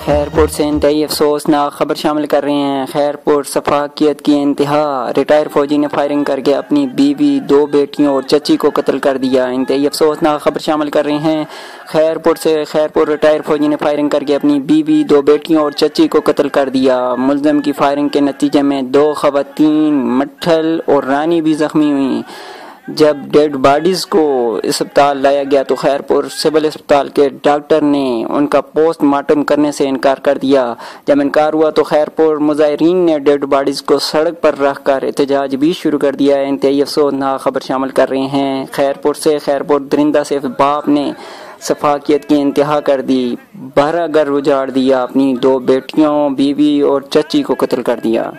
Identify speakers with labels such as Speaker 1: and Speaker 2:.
Speaker 1: खैरपुर से इंतहाई अफसोसनाक खबर शामिल कर रहे हैं। खैरपुर सफाकियत की इंतहा, रिटायर फौजी ने फायरिंग करके अपनी बीवी, 2 बेटियों और चची को कत्ल कर दिया। इंतहाई अफसोसनाक खबर शामिल कर रहे हैं। खैरपुर रिटायर फौजी ने फायरिंग करके अपनी बीवी, 2 बेटियों और चची को कत्ल कर दिया। मुल्ज़िम की फायरिंग के नतीजे में 2 ख़वातीन मट्ठल और रानी भी जख्मी हुई। जब डेड बॉडीज़ को अस्पताल लाया गया तो खैरपुर सिविल अस्पताल के डॉक्टर ने उनका पोस्टमार्टम करने से इनकार कर दिया। जब इनकार हुआ तो खैरपुर मुजाहिरीन ने डेड बॉडीज़ को सड़क पर रखकर एहतजाज भी शुरू कर दिया है। इंतहाई अफसोसनाक खबर शामिल कर रहे हैं। खैरपुर दरिंदा से बाप ने सफाकियत की इंतहा कर दी, भरा घर उजाड़ दिया, अपनी 2 बेटियों, बीवी और चची को कत्ल कर दिया।